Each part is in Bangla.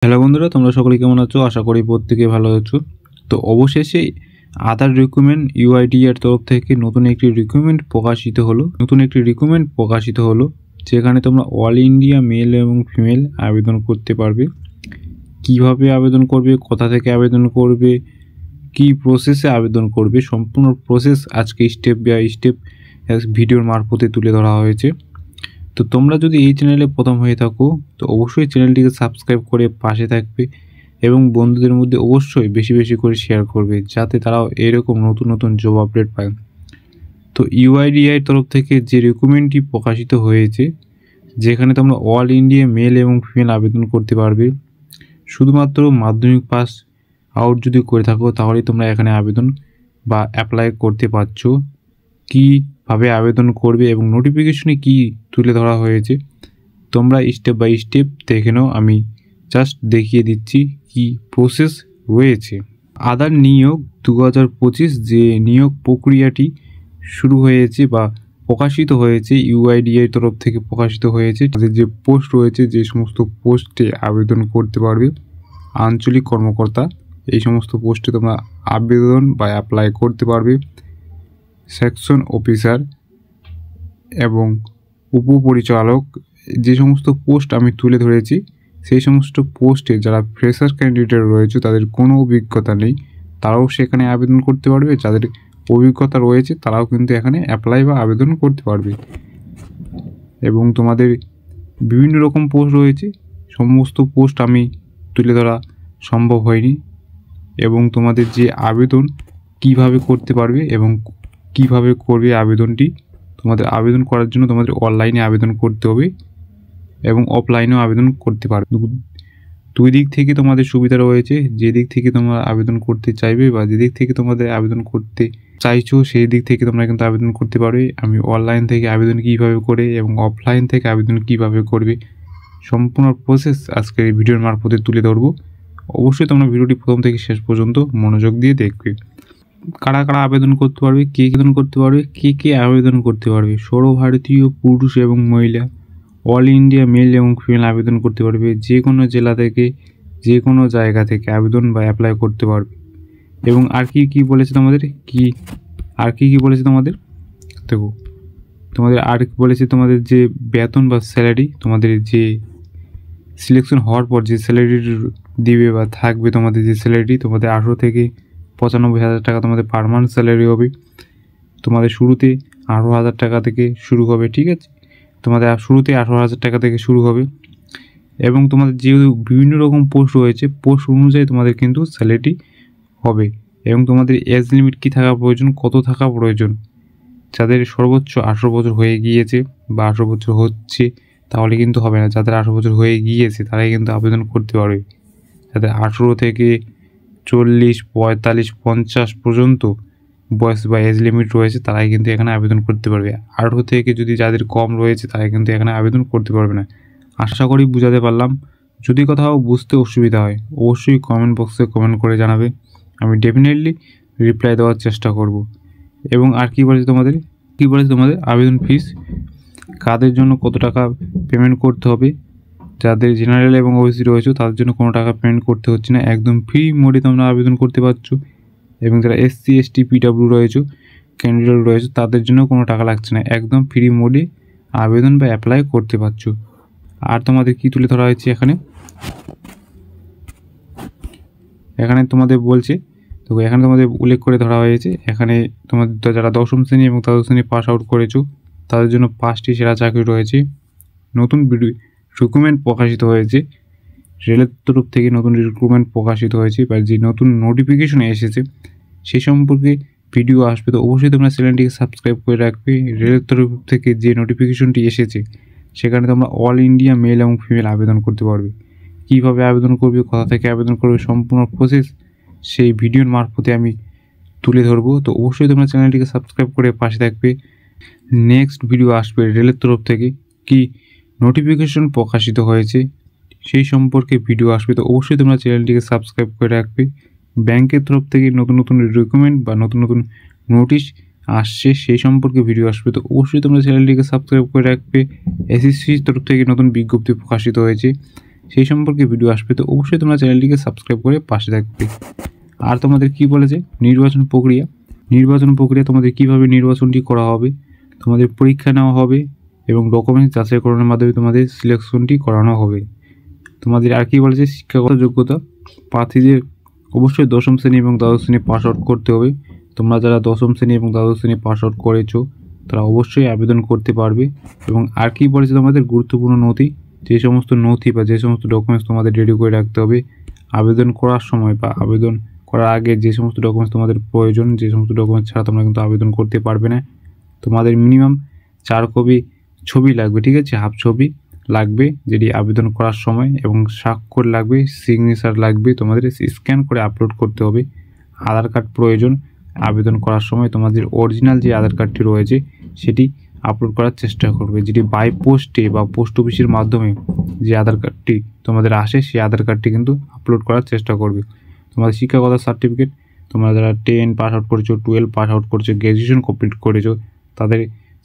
হ্যালো বন্ধুরা, তোমরা সকলে কেমন আছো? আশা করি প্রত্যেকে ভালো আছো। তো অবশেষে আধার রিক্রুটমেন্ট ইউআইডি এর তরফ থেকে নতুন একটি রিক্রুটমেন্ট প্রকাশিত হলো যেখানে তোমরা অল ইন্ডিয়া মেল এবং ফিমেল আবেদন করতে পারবে। কিভাবে আবেদন করবে, কোথা থেকে আবেদন করবে, কি প্রসেসে আবেদন করবে, সম্পূর্ণ প্রসেস আজকে স্টেপ বাই স্টেপ ভিডিওর মারফতে তুলে ধরা হয়েছে। তো তোমরা যদি এই চ্যানেলে প্রথম হয়ে থাকো তো অবশ্যই চ্যানেলটিকে সাবস্ক্রাইব করে পাশে থাকবে এবং বন্ধুদের মধ্যে অবশ্যই বেশি বেশি করে শেয়ার করবে যাতে তারাও এরকম নতুন নতুন জব আপডেট পায়। তো ইউআইডিআই তরফ থেকে যে রিক্রুটমেন্টটি প্রকাশিত হয়েছে যেখানে তোমরা অল ইন্ডিয়া মেল এবং ফিমেল আবেদন করতে পারবে। শুধুমাত্র মাধ্যমিক পাস আউট যদি করে থাকো তাহলেই তোমরা এখানে আবেদন বা অ্যাপ্লাই করতে পারছো। কীভাবে আবেদন করবে এবং নোটিফিকেশনে কি তুলে ধরা হয়েছে তোমরা স্টেপ বাই স্টেপ দেখে নাও। আমি জাস্ট দেখিয়ে দিচ্ছি কি প্রসেস রয়েছে। আধার নিয়োগ 2025 যে নিয়োগ প্রক্রিয়াটি শুরু হয়েছে বা প্রকাশিত হয়েছে ইউআইডিআই তরফ থেকে প্রকাশিত হয়েছে। তাদের যে পোস্ট রয়েছে, যে সমস্ত পোস্টে আবেদন করতে পারবে আঞ্চলিক কর্মকর্তা, এই সমস্ত পোস্টে তোমরা আবেদন বা অ্যাপ্লাই করতে পারবে। সেকশন অফিসার এবং উপপরিচালক, যে সমস্ত পোস্ট আমি তুলে ধরেছি সেই সমস্ত পোস্টে যারা ফ্রেশার ক্যান্ডিডেট রয়েছে তাদের কোনো অভিজ্ঞতা নেই তারাও সেখানে আবেদন করতে পারবে। যাদের অভিজ্ঞতা রয়েছে তারাও কিন্তু এখানে অ্যাপ্লাই বা আবেদন করতে পারবে। এবং তোমাদের বিভিন্ন রকম পোস্ট রয়েছে, সমস্ত পোস্ট আমি তুলে ধরা সম্ভব হয়নি। এবং তোমাদের যে আবেদন কিভাবে করতে পারবে এবং কিভাবে করবে আবেদনটি, তোমাদের আবেদন করার জন্য তোমাদের অনলাইনে আবেদন করতে হবে এবং অফলাইনেও আবেদন করতে পারবে। দুই দিক থেকে তোমাদের সুবিধা রয়েছে। যে দিক থেকে তোমরা আবেদন করতে চাইবে বা যে দিক থেকে তোমাদের আবেদন করতে চাইছো সেই দিক থেকে তোমরা কিন্তু আবেদন করতে পারবে। আমি অনলাইন থেকে আবেদন কীভাবে করে এবং অফলাইন থেকে আবেদন কীভাবে করবে সম্পূর্ণ প্রসেস আজকের এই ভিডিওর মারফতে তুলে ধরবো। অবশ্যই তোমরা ভিডিওটি প্রথম থেকে শেষ পর্যন্ত মনোযোগ দিয়ে দেখবে। কারা কারা আবেদন করতে পারবে, কে আবেদন করতে পারবে? সর্বভারতীয় পুরুষ এবং মহিলা অল ইন্ডিয়া মেল এবং ফিমেল আবেদন করতে পারবে। যে কোনো জেলা থেকে, যে কোনো জায়গা থেকে আবেদন বা অ্যাপ্লাই করতে পারবে। এবং আর কি বলেছে তোমাদের, কি বলেছে তোমাদের দেখো, তোমাদের আর বলেছে তোমাদের যে বেতন বা স্যালারি, তোমাদের যে সিলেকশন হওয়ার পর যে স্যালারি দিবে বা থাকবে, তোমাদের যে স্যালারি তোমাদের 18 থেকে 95,000 টাকা তোমাদের পার মান্থ স্যালারি হবে। তোমাদের শুরুতে 18,000 টাকা থেকে শুরু হবে, ঠিক আছে? তোমাদের শুরুতে 18,000 টাকা থেকে শুরু হবে। এবং তোমাদের যেহেতু বিভিন্ন রকম পোস্ট রয়েছে, পোস্ট অনুযায়ী তোমাদের কিন্তু স্যালারি হবে। এবং তোমাদের এজ লিমিট কী থাকা প্রয়োজন, কত থাকা প্রয়োজন? যাদের সর্বোচ্চ 18 বছর হয়ে গিয়েছে বা 18 বছর হচ্ছে তাহলে কিন্তু হবে না। যাদের 18 বছর হয়ে গিয়েছে তারাই কিন্তু আবেদন করতে পারবে। যাদের 18 থেকে 40, 45, 50 পর্যন্ত বয়স বা এজ লিমিট রয়েছে তারাই কিন্তু এখানে আবেদন করতে পারবে। 18 থেকে যদি যাদের কম রয়েছে তারা কিন্তু এখানে আবেদন করতে পারবে না। আশা করি বুঝাতে পারলাম। যদি কোথাও বুঝতে অসুবিধা হয় অবশ্যই কমেন্ট বক্সে কমেন্ট করে জানাবে, আমি ডেফিনেটলি রিপ্লাই দেওয়ার চেষ্টা করব। এবং আর কি বলেছে তোমাদের, আবেদন ফিস কাদের জন্য কত টাকা পেমেন্ট করতে হবে। যাদের জেনারেল এবং ওবিসি রয়েছে তাদের জন্য কোনো টাকা পেমেন্ট করতে হচ্ছে না, একদম ফ্রি মোডে তোমরা আবেদন করতে পারছো। এবং যারা SC ST PW রয়েছে, ক্যান্ডিডেট রয়েছে তাদের জন্য কোনো টাকা লাগছে না, একদম ফ্রি মোডে আবেদন বা অ্যাপ্লাই করতে পারছো। আর তোমাদের কি তুলে ধরা হয়েছে এখানে তোমাদের বলছে, তো এখানে তোমাদের উল্লেখ করে ধরা হয়েছে, এখানে তোমাদের যারা 10ম শ্রেণী এবং দ্বাদশ শ্রেণী পাস আউট করেছো তাদের জন্য 5টি সেরা চাকরি রয়েছে। নতুন রিক্রুটমেন্ট প্রকাশিত হয়েছে, রেলের তরফ থেকে নতুন রিক্রুটমেন্ট প্রকাশিত হয়েছে বা যে নতুন নোটিফিকেশন এসেছে সেই সম্পর্কে ভিডিও আসবে। তো অবশ্যই তোমরা চ্যানেলটিকে সাবস্ক্রাইব করে রাখবে। রেলের তরফ থেকে যে নোটিফিকেশনটি এসেছে সেখানে তোমরা অল ইন্ডিয়া মেল এবং ফিমেল আবেদন করতে পারবে। কীভাবে আবেদন করবে, কোথা থেকে আবেদন করবে সম্পূর্ণ প্রসেস সেই ভিডিওর মারফতে আমি তুলে ধরবো। তো অবশ্যই তোমরা চ্যানেলটিকে সাবস্ক্রাইব করে পাশে থাকবে। নেক্সট ভিডিও আসবে রেলের তরফ থেকে কি নোটিফিকেশন প্রকাশিত হয়েছে সেই সম্পর্কে ভিডিও আসবে। তো অবশ্যই তোমরা চ্যানেলটিকে সাবস্ক্রাইব করে রাখবে। ব্যাংকের তরফ থেকে নতুন নতুন রিক্রুটমেন্ট বা নতুন নতুন নোটিশ আসছে সেই সম্পর্কে ভিডিও আসবে। তো অবশ্যই তোমরা চ্যানেলটিকে সাবস্ক্রাইব করে রাখবে। SSCর তরফ থেকে নতুন বিজ্ঞপ্তি প্রকাশিত হয়েছে সেই সম্পর্কে ভিডিও আসবে। তো অবশ্যই তোমরা চ্যানেলটিকে সাবস্ক্রাইব করে পাশে থাকবে। আর তোমাদের কি বলেছে নির্বাচন প্রক্রিয়া তোমাদের কিভাবে নির্বাচনটি করা হবে, তোমাদের পরীক্ষা নেওয়া হবে এবং ডকুমেন্টস যাচাইকরণের মাধ্যমে তোমাদের সিলেকশনটি করানো হবে। তোমাদের আর কি বলেছে শিক্ষাগত যোগ্যতা, প্রার্থীদের অবশ্যই দশম শ্রেণী এবং দ্বাদশ শ্রেণী পাস আউট করতে হবে। তোমরা যারা দশম শ্রেণী এবং দ্বাদশ শ্রেণী পাস আউট করেছো তারা অবশ্যই আবেদন করতে পারবে। এবং আর কি বলেছে তোমাদের গুরুত্বপূর্ণ নথি, যে সমস্ত নথি বা যে সমস্ত ডকুমেন্টস তোমাদের রেডি করে রাখতে হবে আবেদন করার সময় বা আবেদন করার আগে, যে সমস্ত ডকুমেন্টস তোমাদের প্রয়োজন, যে সমস্ত ডকুমেন্টস ছাড়া তোমরা কিন্তু আবেদন করতে পারবে না। তোমাদের মিনিমাম 4 কপি ছবি লাগবে, ঠিক আছে, হাফ ছবি লাগবে যেটি আবেদন করার সময়, এবং স্বাক্ষর লাগবে, সিগনেচার লাগবে, তোমাদের স্ক্যান করে আপলোড করতে হবে। আধার কার্ড প্রয়োজন আবেদন করার সময়, তোমাদের অরিজিনাল যে আধার কার্ডটি রয়েছে সেটি আপলোড করার চেষ্টা করবে, যেটি বাই পোস্টে বা পোস্ট অফিসের মাধ্যমে যে আধার কার্ডটি তোমাদের আসে সেই আধার কার্ডটি কিন্তু আপলোড করার চেষ্টা করবে। তোমাদের শিক্ষাগত সার্টিফিকেট, তোমরা যারা 10 পাস আউট করেছো, 12 পাস আউট করেছো, গ্র্যাজুয়েশন কমপ্লিট করেছো তাদের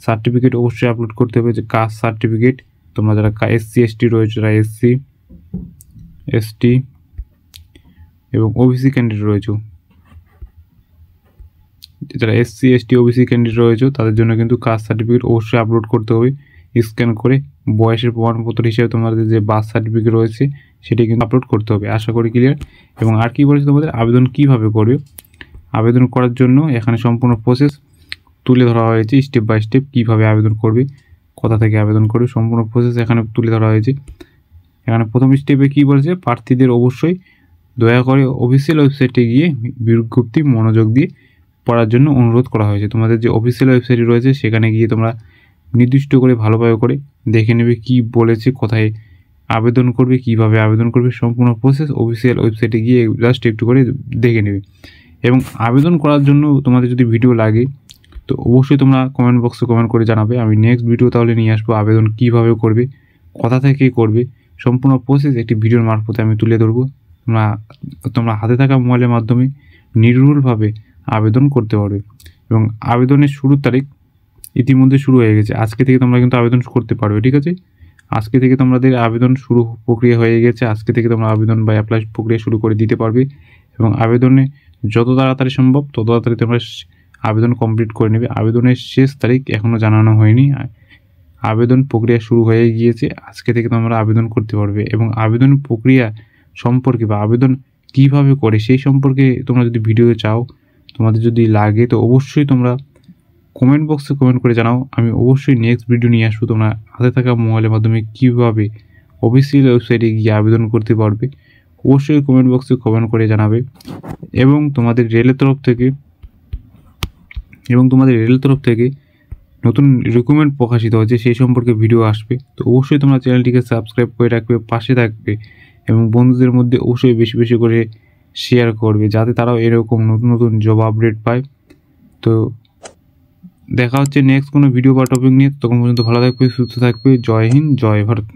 সার্টিফিকেট অবশ্যই আপলোড করতে হবে। যে কাস্ট সার্টিফিকেট, তোমরা যারা SC ST রয়েছে, যারা SC ST এবং OBC ক্যান্ডিডেট রয়েছে, যারা SC ST OBC ক্যান্ডিডেট রয়েছে তাদের জন্য কিন্তু কাস্ট সার্টিফিকেট অবশ্যই আপলোড করতে হবে স্ক্যান করে। বয়সের প্রমাণপত্র হিসেবে তোমাদের যে বার্থ সার্টিফিকেট রয়েছে সেটি কিন্তু আপলোড করতে হবে। আশা করি ক্লিয়ার। এবং আর কি বলেছে তোমাদের আবেদন কিভাবে করবে, আবেদন করার জন্য এখানে সম্পূর্ণ প্রসেস তুলে ধরা হয়েছে, স্টেপ বাই স্টেপ কীভাবে আবেদন করবে, কোথা থেকে আবেদন করবে, সম্পূর্ণ প্রসেস এখানে তুলে ধরা হয়েছে। এখানে প্রথম স্টেপে কী বলেছে, প্রার্থীদের অবশ্যই দয়া করে অফিসিয়াল ওয়েবসাইটে গিয়ে বিজ্ঞপ্তি মনোযোগ দিয়ে পড়ার জন্য অনুরোধ করা হয়েছে। তোমাদের যে অফিসিয়াল ওয়েবসাইট রয়েছে সেখানে গিয়ে তোমরা নির্দিষ্ট করে ভালোভাবে করে দেখে নেবে কি বলেছে, কোথায় আবেদন করবে, কিভাবে আবেদন করবে, সম্পূর্ণ প্রসেস অফিসিয়াল ওয়েবসাইটে গিয়ে জাস্ট একটু করে দেখে নেবে। এবং আবেদন করার জন্য তোমাদের যদি ভিডিও লাগে তো অবশ্যই তোমরা কমেন্ট বক্সে কমেন্ট করে জানাবে। আমি নেক্সট ভিডিও তাহলে নিয়ে আসবো আবেদন কিভাবে করবে, কোথা থেকে করবে, সম্পূর্ণ প্রসেস একটি ভিডিওর মারফতে আমি তুলে ধরবো। তোমরা হাতে থাকা মোবাইলের মাধ্যমে নির্ভুলভাবে আবেদন করতে পারবে। এবং আবেদনের শুরুর তারিখ ইতিমধ্যে শুরু হয়ে গেছে, আজকে থেকে তোমরা কিন্তু আবেদন করতে পারবে, ঠিক আছে। আজকে থেকে তোমাদের আবেদন শুরু প্রক্রিয়া হয়ে গেছে, আজকে থেকে তোমরা আবেদন বা অ্যাপ্লাই প্রক্রিয়া শুরু করে দিতে পারবে। এবং আবেদনে যত তাড়াতাড়ি সম্ভব তত তাড়াতাড়ি তোমরা আবেদন কমপ্লিট করে নেবে। আবেদনের শেষ তারিখ এখনও জানানো হয়নি, আবেদন প্রক্রিয়া শুরু হয়ে গিয়েছে, আজকে থেকে তোমরা আবেদন করতে পারবে। এবং আবেদন প্রক্রিয়া সম্পর্কে বা আবেদন কিভাবে করে সেই সম্পর্কে তোমরা যদি ভিডিও চাও, তোমাদের যদি লাগে তো অবশ্যই তোমরা কমেন্ট বক্সে কমেন্ট করে জানাও। আমি অবশ্যই নেক্সট ভিডিও নিয়ে আসবো তোমরা হাতে থাকা মোবাইলের মাধ্যমে কীভাবে অফিসিয়াল ওয়েবসাইটে গিয়ে আবেদন করতে পারবে। অবশ্যই কমেন্ট বক্সে কমেন্ট করে জানাবে। এবং তোমাদের রেলের তরফ থেকে নতুন রিক্রুটমেন্ট প্রকাশিত হয়েছে সেই সম্পর্কে ভিডিও আসবে। তো অবশ্যই তোমরা চ্যানেলটিকে সাবস্ক্রাইব করে রাখবে, পাশে থাকবে এবং বন্ধুদের মধ্যে অবশ্যই বেশি বেশি করে শেয়ার করবে যাতে তারাও এরকম নতুন নতুন জব আপডেট পায়। তো দেখা হচ্ছে নেক্সট কোনো ভিডিও বা টপিক নিয়ে, তখন পর্যন্ত ভালো থাকবে, সুস্থ থাকবে। জয় হিন্দ, জয় ভারত।